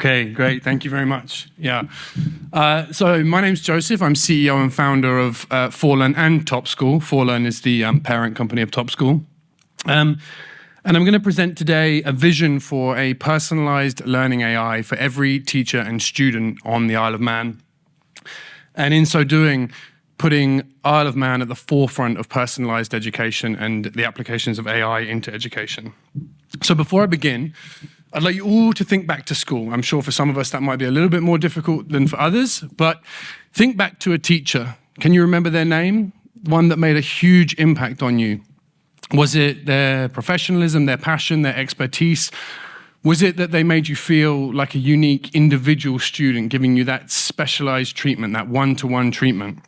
Okay, great. Thank you very much. Yeah. So my name's Joseph. I'm CEO and founder of 4Learn and Top School. 4Learn is the parent company of Top School. And I'm going to present today a vision for a personalized learning AI for every teacher and student on the Isle of Man. And in so doing, putting Isle of Man at the forefront of personalized education and the applications of AI into education. So before I begin, I'd like you all to think back to school. I'm sure for some of us that might be a little bit more difficult than for others, but think back to a teacher. Can you remember their name? One that made a huge impact on you. Was it their professionalism, their passion, their expertise? Was it that they made you feel like a unique individual student, giving you that specialized treatment, that one-to-one treatment?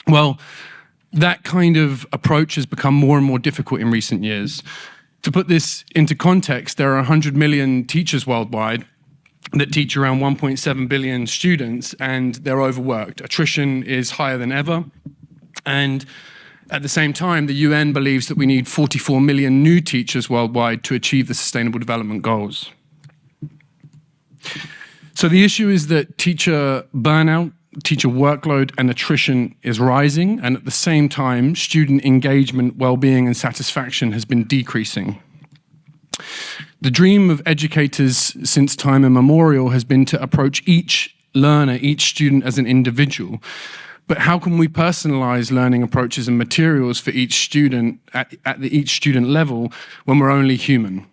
Well, that kind of approach has become more and more difficult in recent years. To put this into context, there are 100 million teachers worldwide that teach around 1.7 billion students, and they're overworked. Attrition is higher than ever. And at the same time, the UN believes that we need 44 million new teachers worldwide to achieve the Sustainable Development Goals. So the issue is that teacher burnout, teacher workload and attrition is rising, and at the same time, student engagement, well-being and satisfaction has been decreasing. The dream of educators since time immemorial has been to approach each learner, each student as an individual. But how can we personalize learning approaches and materials for each student at each student level when we're only human?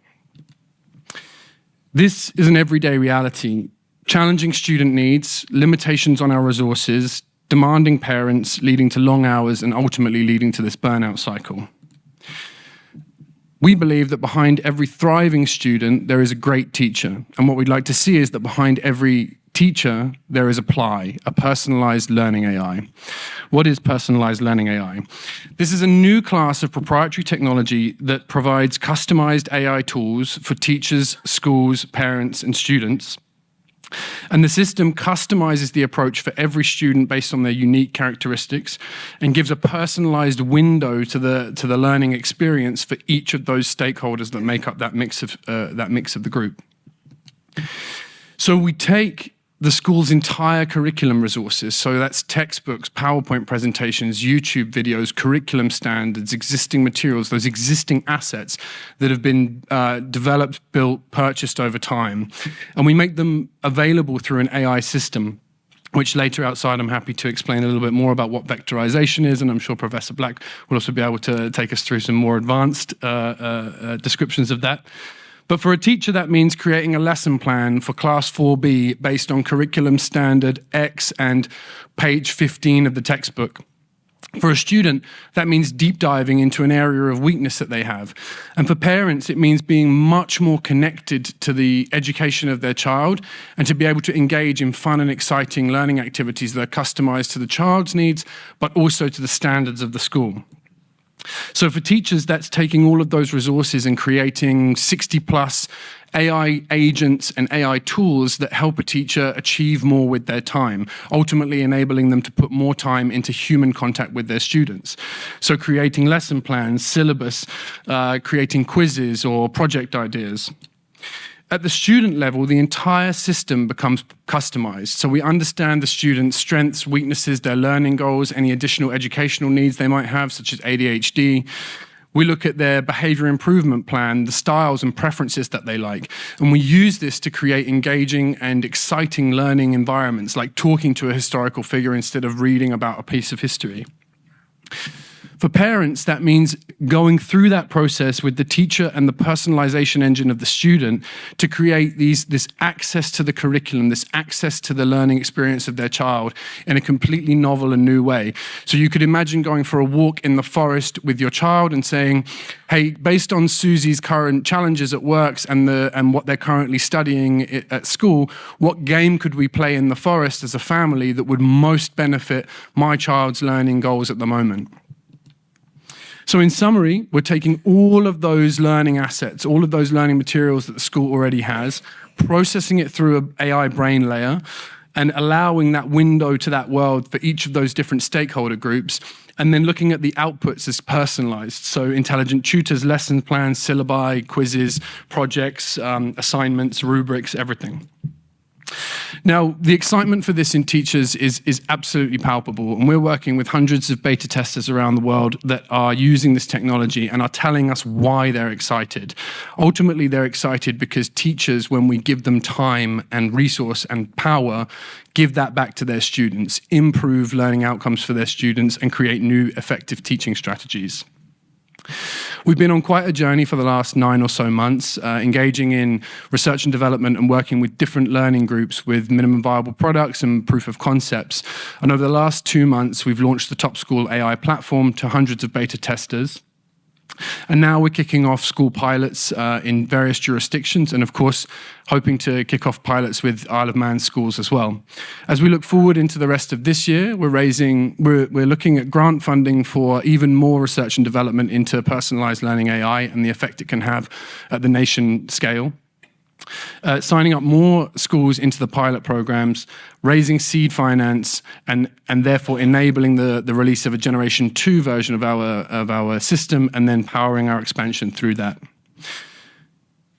This is an everyday reality. Challenging student needs, limitations on our resources, demanding parents leading to long hours and ultimately leading to this burnout cycle. We believe that behind every thriving student, there is a great teacher. And what we'd like to see is that behind every teacher, there is a PLAI, a personalized learning AI. What is personalized learning AI? This is a new class of proprietary technology that provides customized AI tools for teachers, schools, parents, and students. And the system customizes the approach for every student based on their unique characteristics and gives a personalized window to the learning experience for each of those stakeholders that make up that mix of the group. So we take the school's entire curriculum resources, so that's textbooks, PowerPoint presentations, YouTube videos, curriculum standards, existing materials, those existing assets that have been developed, built, purchased over time. And we make them available through an AI system, which later outside I'm happy to explain a little bit more about what vectorization is, and I'm sure Professor Black will also be able to take us through some more advanced descriptions of that. But for a teacher, that means creating a lesson plan for Class 4B based on curriculum standard X and page 15 of the textbook. For a student, that means deep diving into an area of weakness that they have. And for parents, it means being much more connected to the education of their child and to be able to engage in fun and exciting learning activities that are customized to the child's needs, but also to the standards of the school. So for teachers, that's taking all of those resources and creating 60+ AI agents and AI tools that help a teacher achieve more with their time, ultimately enabling them to put more time into human contact with their students. So creating lesson plans, syllabus, creating quizzes or project ideas. At the student level, the entire system becomes customized. So we understand the student's strengths, weaknesses, their learning goals, any additional educational needs they might have, such as ADHD. We look at their behavior improvement plan, the styles and preferences that they like. And we use this to create engaging and exciting learning environments, like talking to a historical figure instead of reading about a piece of history. For parents, that means going through that process with the teacher and the personalization engine of the student to create this access to the curriculum, this access to the learning experience of their child in a completely novel and new way. So you could imagine going for a walk in the forest with your child and saying, hey, based on Susie's current challenges at work and what they're currently studying at school, what game could we play in the forest as a family that would most benefit my child's learning goals at the moment? So in summary, we're taking all of those learning assets, all of those learning materials that the school already has, processing it through an AI brain layer, and allowing that window to that world for each of those different stakeholder groups, and then looking at the outputs as personalized. So intelligent tutors, lesson plans, syllabi, quizzes, projects, assignments, rubrics, everything. Now, the excitement for this in teachers is absolutely palpable, and we're working with hundreds of beta testers around the world that are using this technology and are telling us why they're excited. Ultimately, they're excited because teachers, when we give them time and resource and power, give that back to their students, improve learning outcomes for their students, and create new effective teaching strategies. We've been on quite a journey for the last 9 or so months, engaging in research and development and working with different learning groups with minimum viable products and proof of concepts. And over the last 2 months, we've launched the Top School AI platform to hundreds of beta testers. And now we're kicking off school pilots in various jurisdictions, and of course, hoping to kick off pilots with Isle of Man schools as well. As we look forward into the rest of this year, we're looking at grant funding for even more research and development into personalised learning AI and the effect it can have at the nation scale. Signing up more schools into the pilot programs, raising seed finance, and therefore enabling the release of a Generation 2 version of our system, and then powering our expansion through that.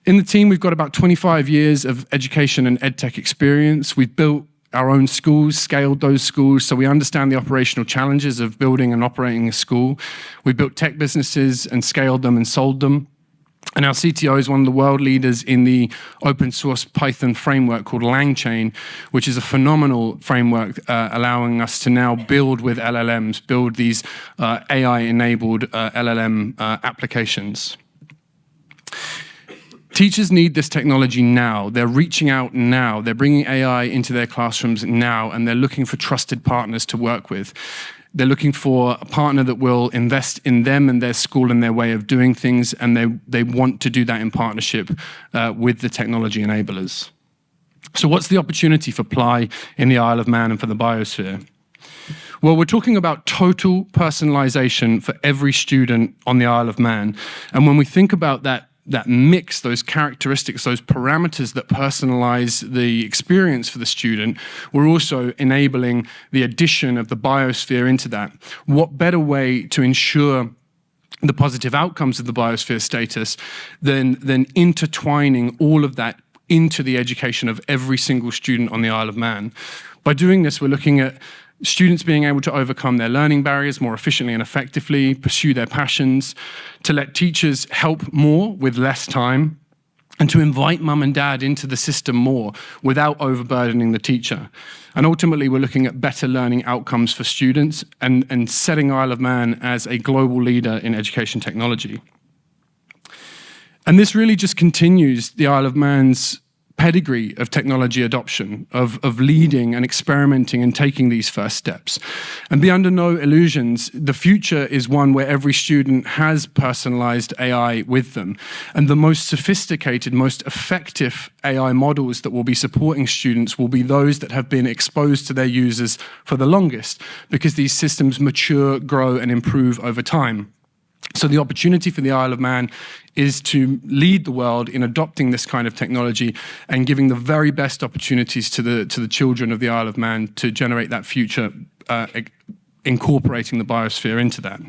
In the team, we've got about 25 years of education and edtech experience. We've built our own schools, scaled those schools, so we understand the operational challenges of building and operating a school. We built tech businesses and scaled them and sold them. And our CTO is one of the world leaders in the open source Python framework called LangChain, which is a phenomenal framework allowing us to now build with LLMs, build these AI-enabled LLM applications. Teachers need this technology now. They're reaching out now. They're bringing AI into their classrooms now, and they're looking for trusted partners to work with. They're looking for a partner that will invest in them and their school and their way of doing things, and they want to do that in partnership with the technology enablers. So what's the opportunity for PLAI in the Isle of Man and for the biosphere? Well, we're talking about total personalization for every student on the Isle of Man. And when we think about that mix, those characteristics, those parameters that personalize the experience for the student, we're also enabling the addition of the biosphere into that. What better way to ensure the positive outcomes of the biosphere status than intertwining all of that into the education of every single student on the Isle of Man? By doing this, we're looking at students being able to overcome their learning barriers more efficiently and effectively, pursue their passions, to let teachers help more with less time, and to invite mum and dad into the system more without overburdening the teacher. And ultimately, we're looking at better learning outcomes for students and setting Isle of Man as a global leader in education technology. And this really just continues the Isle of Man's pedigree of technology adoption, of leading and experimenting and taking these first steps. And be under no illusions, the future is one where every student has personalized AI with them. And the most sophisticated, most effective AI models that will be supporting students will be those that have been exposed to their users for the longest, because these systems mature, grow, and improve over time. So the opportunity for the Isle of Man is to lead the world in adopting this kind of technology and giving the very best opportunities to the children of the Isle of Man to generate that future, incorporating the biosphere into that.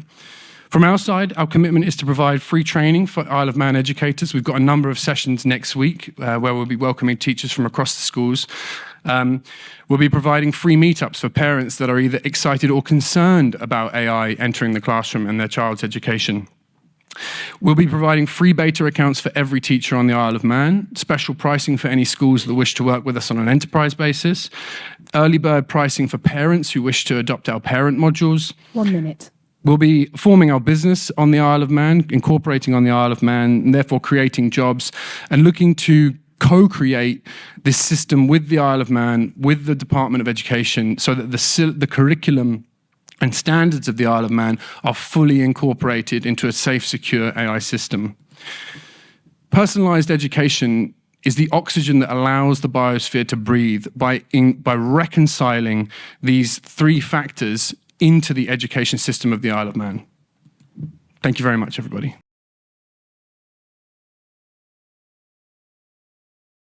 From our side, our commitment is to provide free training for Isle of Man educators. We've got a number of sessions next week where we'll be welcoming teachers from across the schools. We'll be providing free meetups for parents that are either excited or concerned about AI entering the classroom and their child's education. We'll be providing free beta accounts for every teacher on the Isle of Man, special pricing for any schools that wish to work with us on an enterprise basis, early bird pricing for parents who wish to adopt our parent modules. 1 minute. We'll be forming our business on the Isle of Man, incorporating on the Isle of Man, and therefore creating jobs and looking to co-create this system with the Isle of Man, with the Department of Education, so that the curriculum and standards of the Isle of Man are fully incorporated into a safe, secure AI system. Personalised education is the oxygen that allows the biosphere to breathe by reconciling these 3 factors into the education system of the Isle of Man. Thank you very much, everybody.